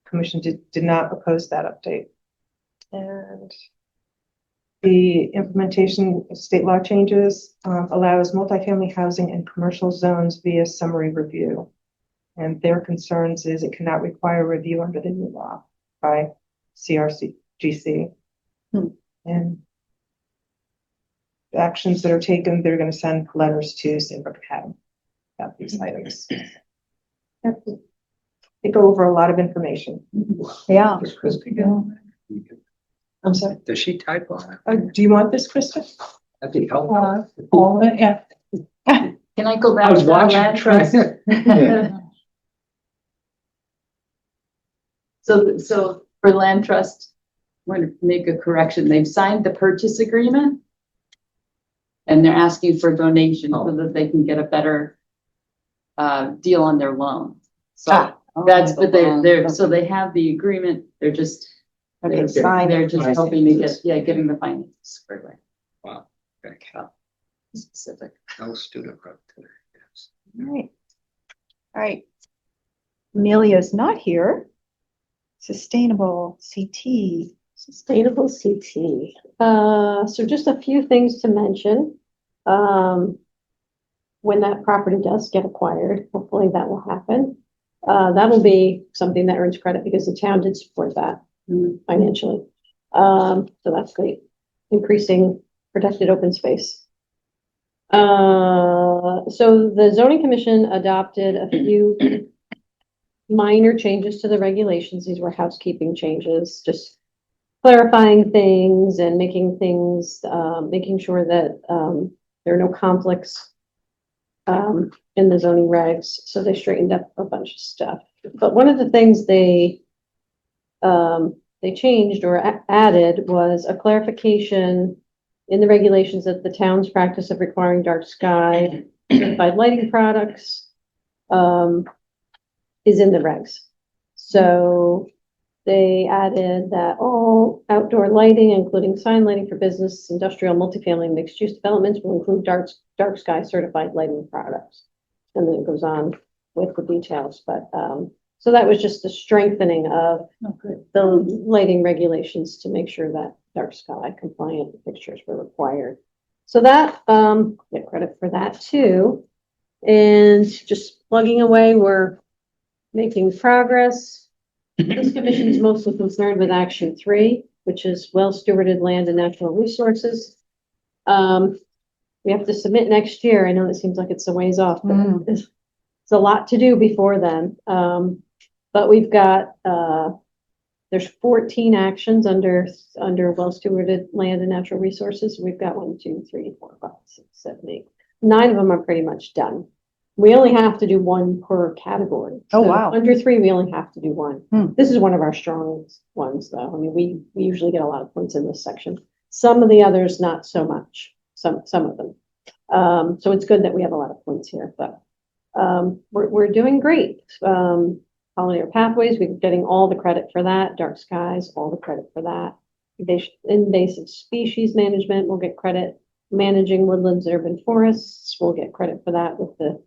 Commission did not oppose that update. And the implementation of state law changes allows multifamily housing and commercial zones via summary review. And their concerns is it cannot require review under the new law by CRCGC. And the actions that are taken, they're going to send letters to Saybrook Academy about these items. They go over a lot of information. Yeah. Does Christie get on that? I'm sorry. Does she type on it? Do you want this, Krista? That'd be helpful. Can I go back I was to the watching. land trust? So for land trust, I'm going to make a correction. They've signed the purchase agreement. And they're asking for donation so that they can get a better deal on their loan. So that's, but they're, so they have the agreement. They're just, Okay, fine. they're just hoping to get, getting the finances squared away. Wow. Okay. Specific. No student rep today. Yes. All right. Amelia's not here. Sustainable CT. Sustainable CT. So just a few things to mention. When that property does get acquired, hopefully that will happen. That'll be something that earns credit because the town did support that financially. So that's great. Increasing protected open space. So the zoning commission adopted a few minor changes to the regulations. These were housekeeping changes, just clarifying things and making things, making sure that there are no conflicts in the zoning regs. So they straightened up a bunch of stuff. But one of the things they changed or added was a clarification in the regulations that the town's practice of requiring dark sky certified lighting products is in the regs. So they added that all outdoor lighting, including sign lighting for business, industrial, multifamily, and mixed-use developments will include dark sky certified lighting products. And then it goes on with the details. But so that was just the strengthening of the lighting regulations to make sure that dark sky compliant fixtures were required. So that get credit for that too. And just plugging away, we're making progress. This commission is mostly concerned with Action 3, which is well stewarded land and natural resources. We have to submit next year. I know it seems like it's a ways off, but It's a lot to do before then. But we've got, there's 14 actions under well stewarded land and natural resources. We've got 1, 2, 3, 4, 5, 6, 7, 8. 9 of them are pretty much done. We only have to do 1 per category. Oh, So wow. Under 3, we only have to do 1. Hmm. This is one of our strong ones, though. I mean, we usually get a lot of points in this section. Some of the others, not so much. Some of them. So it's good that we have a lot of points here, but we're doing great. Pollinator pathways, we're getting all the credit for that. Dark skies, all the credit for that. Invasive species management will get credit. Managing woodlands, urban forests, we'll get credit for that with the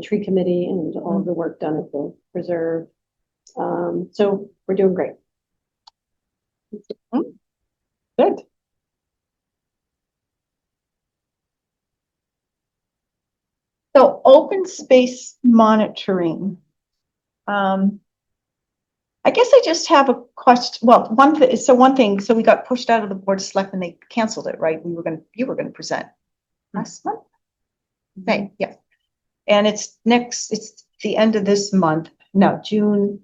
tree committee and all of the work done at the preserve. So we're doing great. Good. So open space monitoring. I guess I just have a question. Well, one thing, so we got pushed out of the board of selectmen, they canceled it, right? You were gonna present last month? Okay, yeah. And it's the end of this month. No, June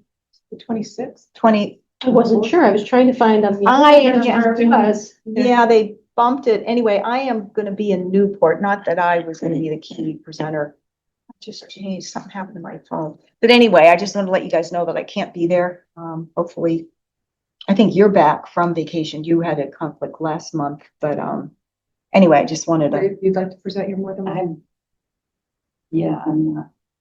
The 26th. 20. I wasn't sure. I was trying to find on the. Yeah, they bumped it. Anyway, I am gonna be in Newport, not that I was gonna be the key presenter. Just changed, something happened to my phone. But anyway, I just wanted to let you guys know that I can't be there. Hopefully, I think you're back from vacation. You had a conflict last month, but anyway, I just wanted to. If you'd like to present, you're more than welcome.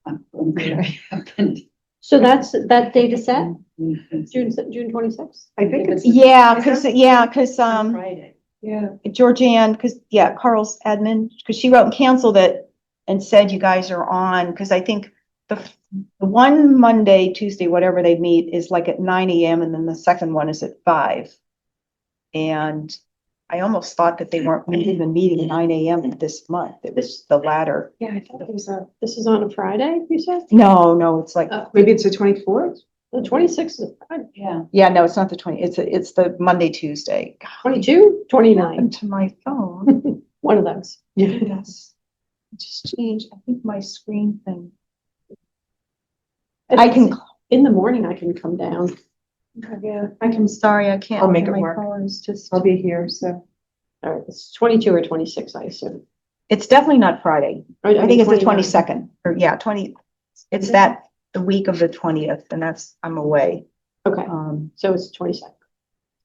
I'm very happy. So that date is set, June 26th? I think it's. Yeah, Is because Friday. Yeah. Georgianne, Carl's admin, because she wrote and canceled it and said you guys are on, because I think the one Monday, Tuesday, whatever they meet is like at 9 a.m. and then the second one is at 5. And I almost thought that they weren't even meeting 9 a.m. this month. It was the latter. Yeah, I thought it was This is on a Friday, you said? No, it's like, maybe it's the 24th. The 26th is Friday. yeah, no, it's not the 20, it's the Monday, Tuesday. God, 22, 29, happened to my phone. one of those. Yes. It just changed, I think my screen thing. I can, In the morning, I can come down. Yeah, I'm sorry, I can't. I'll make it my work. phone is just, I'll be here, so. All right, it's 22 or 26, I assume. it's definitely not Friday. I think it's the 22nd, or yeah, 20, it's the week of the 20th, and I'm away. Okay, so it's 22nd.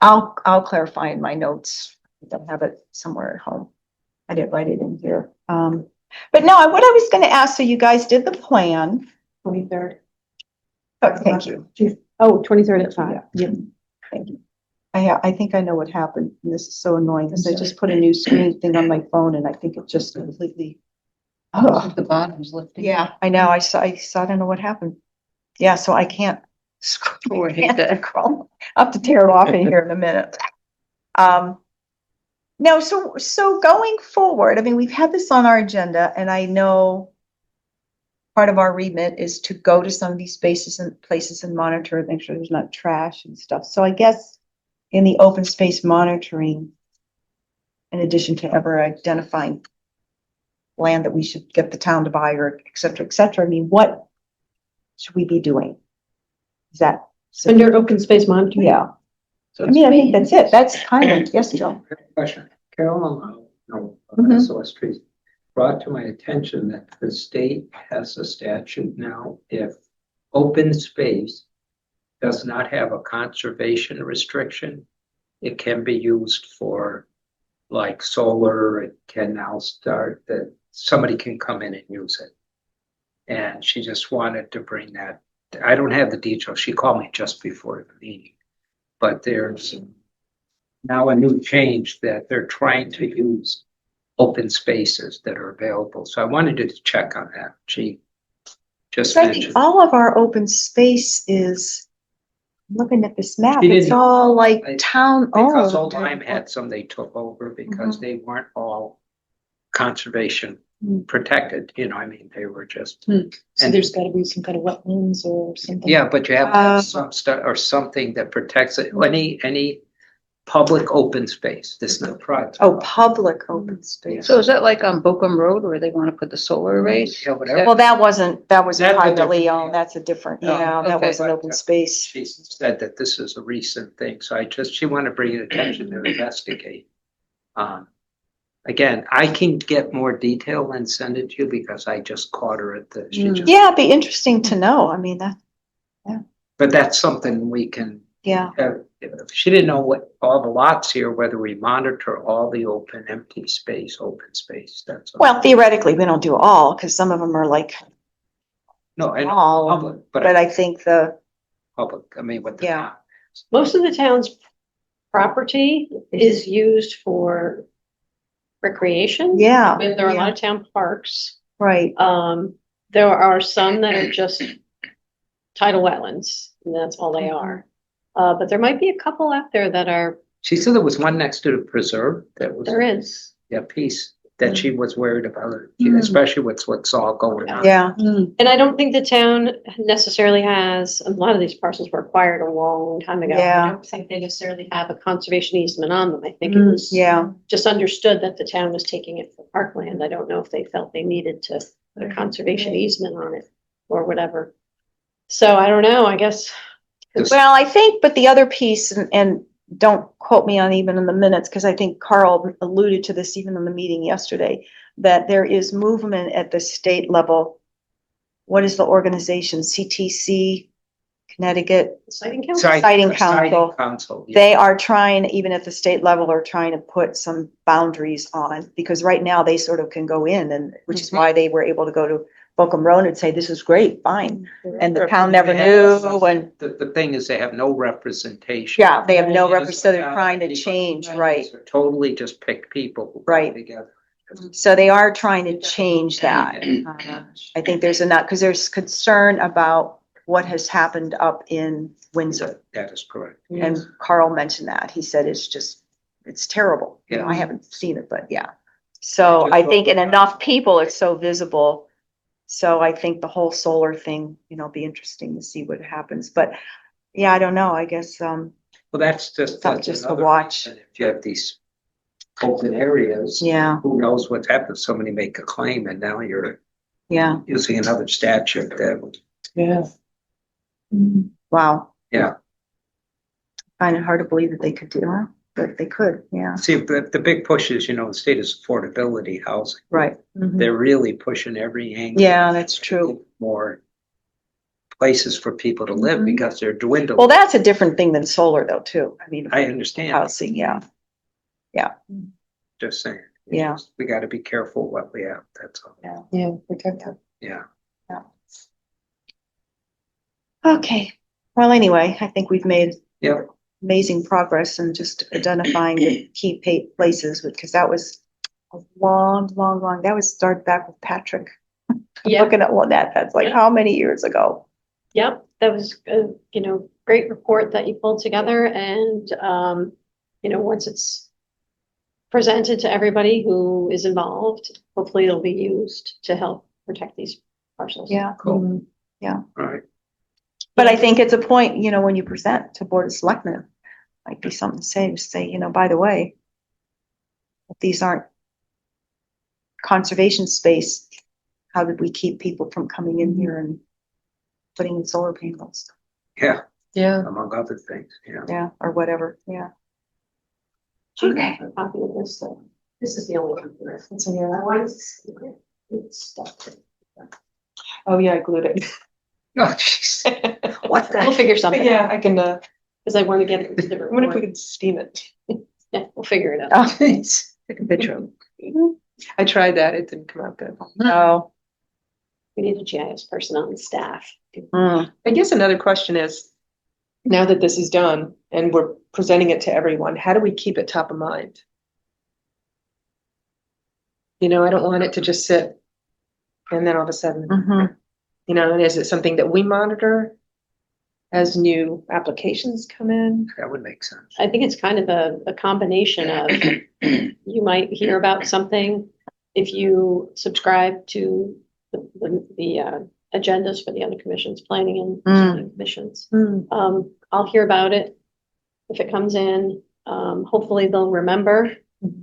I'll clarify in my notes. I don't have it somewhere at home. I didn't write it in here. But no, what I was gonna ask, so you guys did the plan. 23rd. Oh, thank you. Oh, 23rd at 5. Yeah, thank you. I think I know what happened. And this is so annoying because I just put a new screen thing on my phone and I think it just completely. Oh, The bottom's lifting. yeah, I know. I don't know what happened. Yeah, so I can't scroll. I'll have to tear it off in here in a minute. No, so going forward, I mean, we've had this on our agenda and I know part of our remit is to go to some of these spaces and places and monitor and make sure there's not trash and stuff. So I guess in the open space monitoring, in addition to ever identifying land that we should get the town to buy or et cetera, I mean, what should we be doing? Is that Under open space monitoring? Yeah. So I mean, I think that's it. That's kind of, yes, Joe. Question. Carol, no, Mhm. SOS trees brought to my attention that the state has a statute now. If open space does not have a conservation restriction, it can be used for like solar. It can now start that somebody can come in and use it. And she just wanted to bring that. I don't have the details. She called me just before the meeting, but there's now a new change that they're trying to use open spaces that are available. So I wanted to check on that. She just I think mentioned. all of our open space is, looking at this map, She it's didn't- all like town Because owned. Old Lyme had some they took over because Mhm. they weren't all conservation protected, I mean, they were just. So And there's gotta be some kind of wetlands or something. yeah, but you have to Uh, have some stuff or something that protects it. Any public open space. This is not private. Oh, public open space. So is that like on Bokum Road where they want to put the solar arrays? Yeah, whatever. Well, that wasn't That's a privately different- owned, that's a different, No, yeah, that okay, wasn't but, open space. She said that this is a recent thing, so she wanted to bring it attention to investigate. Again, I can get more detail and send it to you because I just caught her at the, she just, Yeah, it'd be interesting to know, I mean, that, but that's something we can, yeah, she didn't know what, all the lots here, whether we monitor all the open, empty space, open space, that's. all. well, theoretically, we don't do all, because some of them are like No, I know, all, public, but but I think the, public, I mean, what the. Yeah. Most of the town's property is used for recreation. yeah, And there are a lot of town parks. right, There are some that are just tidal wetlands, and that's all they are. But there might be a couple out there that are, She said there was one next to the preserve that was. there is. Yeah, piece that she was worried about, Mm. especially with what's all going on. yeah, And I don't think the town necessarily has, a lot of these parcels were acquired a long time ago. Yeah. I don't think they necessarily have a conservation easement on them. I think it was yeah, just understood that the town was taking it for parkland. I don't know if they felt they needed to put a conservation easement on it or whatever. So I don't know, I guess. well, I think, but the other piece, and don't quote me on even in the minutes, because I think Carl alluded to this even in the meeting yesterday, that there is movement at the state level. What is the organization? CTC, Connecticut? Siting council? Siting Council. Council, yeah. They are trying, even at the state level, are trying to put some boundaries on, because right now they sort of can go in, and which is why they were able to go to Bokum Road and say, this is great, fine. And the town never knew, and The thing is, they have no representation. yeah, they have no It's representation, so they're like, trying to people- change, right? They're Totally just pick people. who come Right. Together. So they are trying to change that. I think there's enough, because there's concern about what has happened up in Windsor. That is correct. And Carl mentioned that. He said it's just, it's terrible. You know, I Yeah. haven't seen it, but yeah. So I think in enough people, it's so visible. So I think the whole solar thing, be interesting to see what happens. But yeah, I don't know. I guess, Well, that's Something that's just to another watch. reason. If you have these open areas. yeah, Who knows what's happened? Somebody make a claim and now you're yeah. using another statute that would. Yeah. Wow. Yeah. Find it hard to believe that they could do that, but they could, yeah, See, the big push is, the state is affordability housing. right. Mhm. They're really pushing every angle. Yeah, that's true. More places for people to live Mhm. because they're dwindling. Well, that's a different thing than solar though, too. I mean, I understand, housing, yeah, just saying. Yeah. We gotta be careful what we have, that's all. Yeah, protect that. Yeah. okay. Well, anyway, I think we've made Yep. amazing progress in just identifying the key places, because that was a long, that was started back with Patrick. Yeah. Looking at that's like how many years ago? Yep, that was a, great report that you pulled together and, once it's presented to everybody who is involved, hopefully it'll be used to help protect these parcels. Yeah. Cool. Yeah. All right. But I think it's a point, when you present to Board of Selectmen, might be something to say, by the way, if these aren't conservation space, how did we keep people from coming in here and putting in solar panels? Yeah, Yeah. among other things, yeah. Yeah, or whatever, yeah. Okay. A copy of this, this is the only copy reference in here. I wanted to see it's stuff. Oh, yeah, I glued it. Oh, jeez. What We'll figure something Yeah, out, I can, because I want to get it into the I wonder if we report. could steam it. Yeah, we'll figure it out. Oh, Take a picture of it. I tried that. It didn't come out good. no. We need a GIS person on staff. Mm. I guess another question is, now that this is done and we're presenting it to everyone, how do we keep it top of mind? I don't want it to just sit and then all of a sudden, Mhm. and is it something that we monitor as new applications come in? That would make sense. I think it's kind of a combination of, you might hear about something if you subscribe to the agendas for the other commissions, planning and zoning commissions. I'll hear about it if it comes in. Hopefully they'll remember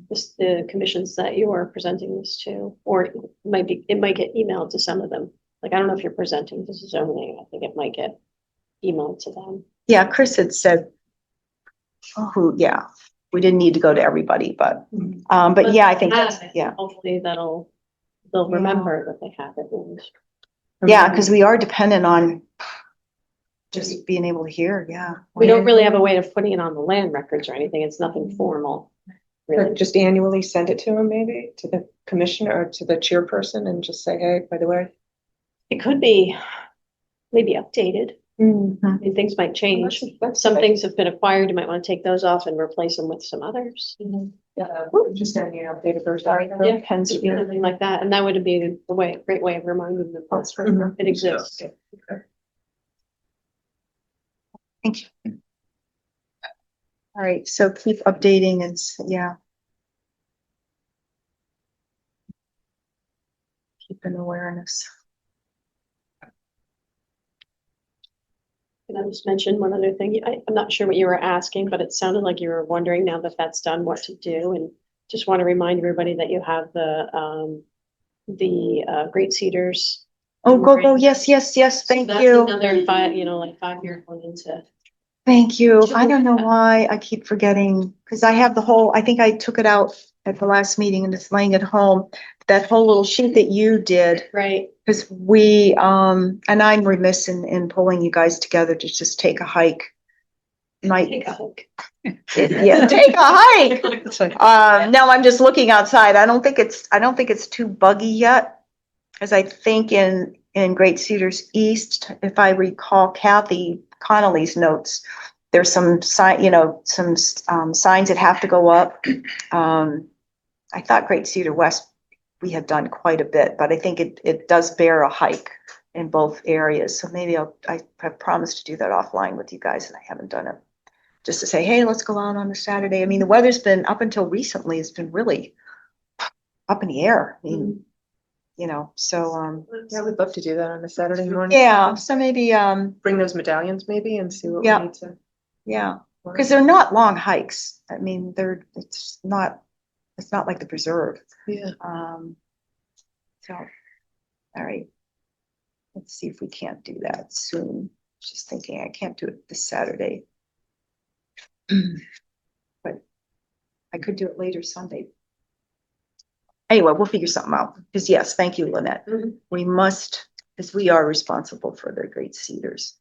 this, the commissions that you are presenting this to, or it might get emailed to some of them. Like, I don't know if you're presenting this is zoning, I think it might get emailed to them. Yeah, Chris had said, yeah, we didn't need to go to everybody, but yeah, I think that's, yeah. Hopefully they'll remember that they have it. And Yeah, because we are dependent on just being able to hear, yeah. we don't really have a way of putting it on the land records or anything. It's nothing formal. Or Really. just annually send it to them, maybe, to the commissioner or to the chairperson, and just say, hey, by the way. It could be maybe updated. I mean, things might change. Some things have been acquired. You might want to take those off and replace them with some others. Just send you an updated version. Yeah. Pens, Something like that. And that would be the great way of reminding them that it exists. Thank you. All right, so keep updating and, yeah. Keep an awareness. Can I just mention one other thing? I'm not sure what you were asking, but it sounded like you were wondering now that that's done, what to do. And just want to remind everybody that you have the Great Cedars. Oh, go, yes, thank That's you. another 5-year going into. Thank you. I don't know why I keep forgetting, because I have I think I took it out at the last meeting and it's laying at home. That whole little sheet that you did. Right. Because we, and I'm remiss in pulling you guys together to just take a hike. Take a hike. Yeah, take a hike. Now I'm just looking outside. I don't think it's too buggy yet. Because I think in Great Cedars East, if I recall Kathy Connolly's notes, there's some signs that have to go up. I thought Great Cedar West, we had done quite a bit, but I think it does bear a hike in both areas. So maybe I have promised to do that offline with you guys and I haven't done it. Just to say, hey, let's go out on a Saturday. I mean, the weather's been up until recently, it's been really up in the air. I mean, so, Yeah, we'd love to do that on a Saturday morning. yeah, so maybe, Bring those medallions maybe and see what we Yeah. need to. yeah, because they're not long hikes. I mean, it's not like the preserve. Yeah. So, all right. Let's see if we can't do that soon. Just thinking I can't do it this Saturday. But I could do it later Sunday. Anyway, we'll figure something out. Because yes, thank you, Lynette. We must, because we are responsible for the Great Cedars.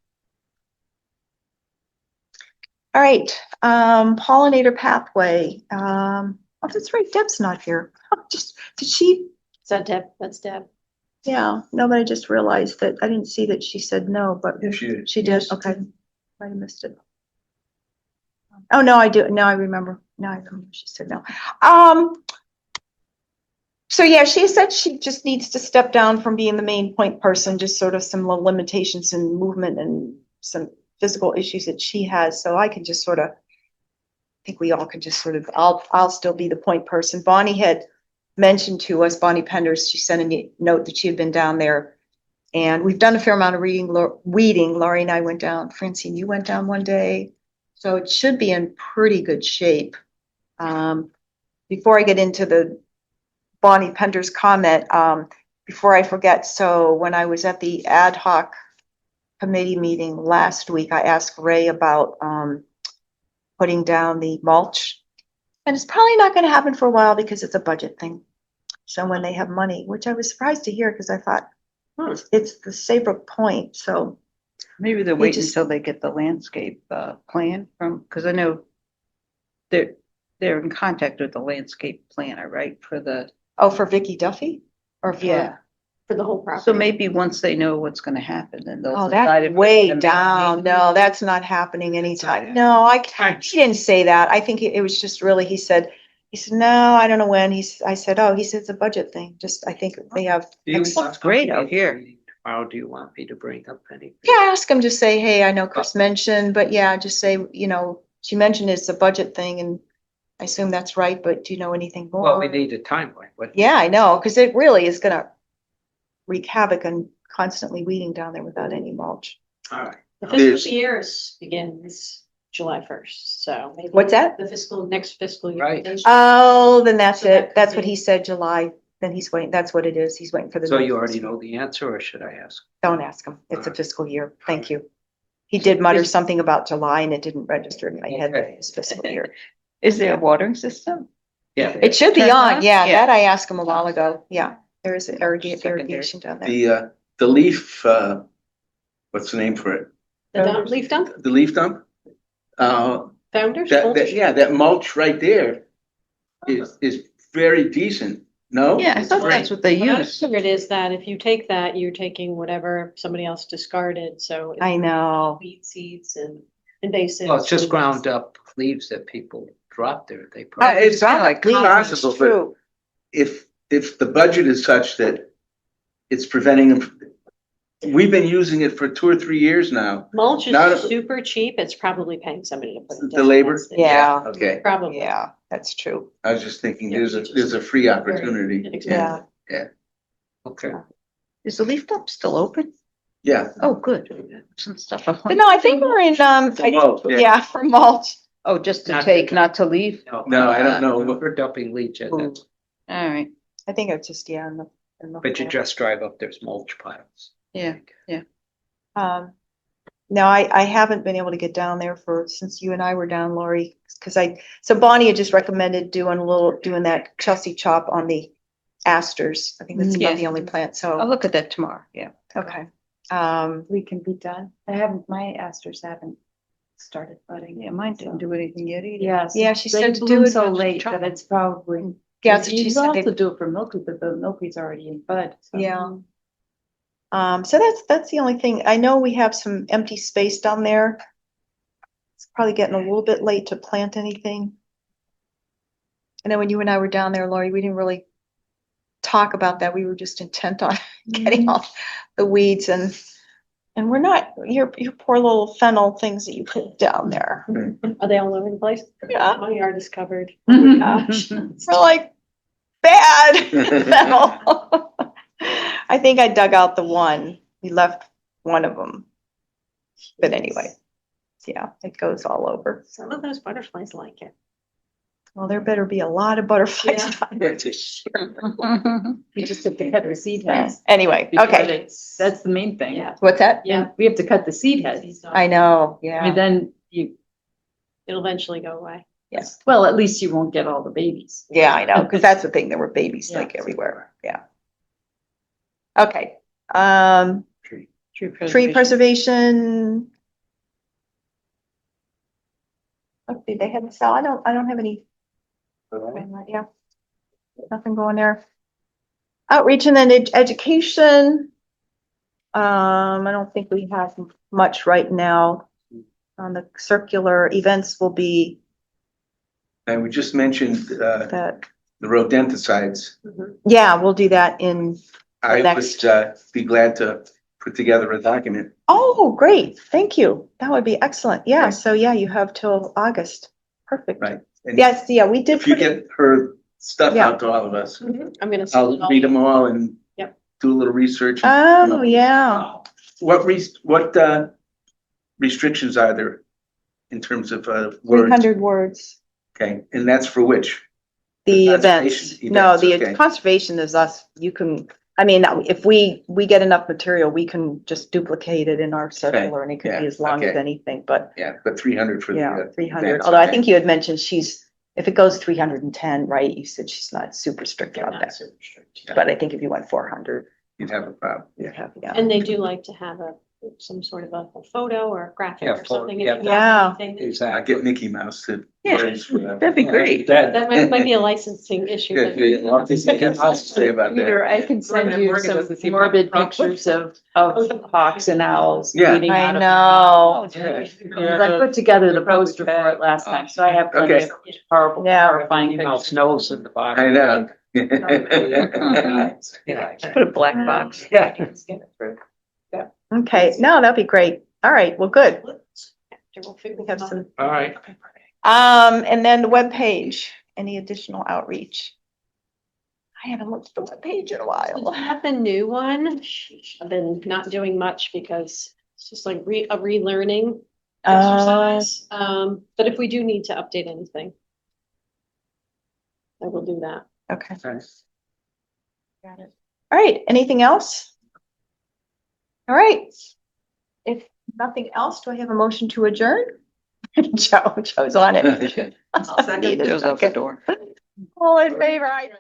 All right, pollinator pathway. Oh, that's right, Deb's not here. Did she? Is that Deb? That's Deb. Yeah, no, but I just realized that I didn't see that she said no, but Yeah, she did. she did. Okay, I missed it. Oh, no, I do. No, I remember. No, I remember she said no. So yeah, she said she just needs to step down from being the main point person, just sort of some little limitations in movement and some physical issues that she has. So I can just sort of, I think we all can just sort of, I'll still be the point person. Bonnie had mentioned to us, Bonnie Penders, she sent a note that she had been down there and we've done a fair amount of weeding. Laurie and I went down. Francine, you went down one day. So it should be in pretty good shape. Before I get into the Bonnie Pender's comment, before I forget, so when I was at the ad hoc committee meeting last week, I asked Ray about putting down the mulch. And it's probably not going to happen for a while because it's a budget thing. So when they have money, which I was surprised to hear because I thought, it's the Saybrook Point, so. Maybe they're waiting until they get the landscape plan from, because I know they're in contact with the landscape planner, right, for the. Oh, for Vicky Duffy? Or for? Yeah. For the whole property. So maybe once they know what's gonna happen, then they'll. Oh, decide that's if they're way gonna down. maintain- No, that's not happening anytime. No, he didn't say that. I think it was just really, he said, no, I don't know when. I said, oh, he said it's a budget thing. Just, I think they have. That's great out here. How do you want me to bring up anything? Yeah, ask him, just say, hey, I know Chris mentioned, but yeah, just say, she mentioned it's a budget thing and I assume that's right, but do you know anything more? Well, we need a timeline. Yeah, I know, because it really is gonna wreak havoc and constantly weeding down there without any mulch. All right. The fiscal year begins July first, so. maybe What's that? The next fiscal year. Right. Oh, then that's So that it. could That's what be- he said, July. Then he's waiting. That's what it is. He's waiting for the. So next you already fiscal- know the answer, or should I ask? Don't ask him. It's a Alright. fiscal year. Thank you. He did mutter Is- something about July and it didn't register in my head that Okay. it was fiscal year. Is there a watering system? Yeah. It should be Turn on. on? Yeah, Yeah. that I asked him a while ago. Yeah, there is Secondary. irrigation down there. The leaf, what's the name for it? The dump, leaf dump, The leaf dump? founders? That mulch right there is very decent, no? Yeah, I thought that's what they What I use. figured is that if you take that, you're taking whatever somebody else discarded, so. I know. Wheat seeds and invasives. Well, it's just and- ground up leaves that people drop there. They Uh, probably. It's not like Leaves, possible, but true. if the budget is such that it's preventing them, we've been using it for 2 or 3 years now. Mulch Not is a- super cheap, it's probably paying somebody to put it The down. labor? That's the- Yeah. Okay, Probably. Yeah, that's true. I was just thinking, Yeah, there's a free opportunity. Exactly. Yeah. Okay. Is the leaf dump still open? Yeah. Oh, good. Some stuff. But no, I think we're in, mulch, yeah. yeah, for mulch. Oh, just to Not take, to- not to leave? No, I don't know. We're dumping leach in it, All right, I think it's just, yeah, in the. but you just drive up, there's mulch piles. yeah. No, I haven't been able to get down there since you and I were down, Lori, because so Bonnie had just recommended doing that Chelsea chop on the asters. I think that's about Yeah. the only plant, I'll so, look at that tomorrow, yeah. okay. We can be done. My asters haven't started budding. Yeah, mine didn't do anything yet either. Yes. Yeah, she They said to do bloom it so when she late chopped that it's probably. Yeah, that's what she You said. can They- also do it for milkweed, but the milkweed's already in bud. so. Yeah. So that's the only thing. I know we have some empty space down there. It's probably getting a little bit late to plant anything. I know when you and I were down there, Lori, we didn't really talk about that. We were just intent on getting off the weeds and we're not, your poor little fennel things that you put down there. Are they all over the place? Yeah, My yard is covered. gosh. We're like bad fennel. I think I dug out the one. We left one of them. But anyway, yeah, it goes all over. Some of those butterflies like it. Well, there better be a lot of butterflies. Yeah. down there. You just have to cut the seed heads. Anyway, because okay. That's the main thing. Yeah. What's that? Yeah. And we have to cut the seed heads. I know, I mean, yeah. then you, It'll eventually go away. Yes. well, at least you won't get all the babies. Yeah, I know, because that's the thing. There were babies Yeah. like everywhere. Yeah. Okay, tree preservation. Okay, they had the cell. I don't have any. Yeah. Nothing going there. Outreach and then education. I don't think we have much right now. On the circular events will be And we just mentioned, that, the rodenticides. yeah, we'll do that in, I Next. would, be glad to put together a document. oh, great, thank you. That would be excellent. Yeah, so yeah, you have till August. Perfect. Right. And Yes, yeah, we did. If you put it- get her stuff Yeah. out to all of us, I'm gonna. I'll read them all and Yep. do a little research. and- Oh, yeah. What restrictions are there in terms of, words? 300 words. Okay, and that's for which? The The events. conservation No, events, the okay. conservation is us. You can, I mean, if we get enough material, we can just duplicate it in our circular and it could be yeah, as long as okay. anything, but Yeah, but 300 for the. yeah, 300. events, Although I okay. think you had mentioned if it goes 310, right? You said she's not super strict They're about not that. super strict. Yeah. But I think if you went 400, You'd have a problem. you'd have, yeah. And they do like to have some sort of a photo or a graphic Yeah, or something. if yeah. you have Yeah. anything that- I Exactly. get Mickey Mouse to. Yeah, that'd be great. That might be a licensing issue. Yeah, but- yeah, well, this is- I'll say about that. Peter, I can send you Morgan some doesn't seem to have a morbid problem. pictures of hawks and owls. Yeah. eating I out of- know. Because I put together the poster for it last time, so I have plenty Okay. of horrible, Yeah. horrifying Mouse pictures. nose in the bottom. I know. Yeah. Put a black box. Yeah. Okay, no, that'd be great. All right, well, good. We'll figure We have it out. some, All right. and then the webpage, any additional outreach? I haven't looked at the webpage in a We while. have the new one. I've been not doing much because it's just like a relearning. exercise. But if we do need to update anything, I will do that. Okay. Nice. Got it. All right, anything else? All right. If nothing else, do I have a motion to adjourn? Joe's on it. Joe's out the door. All in favor? Aye.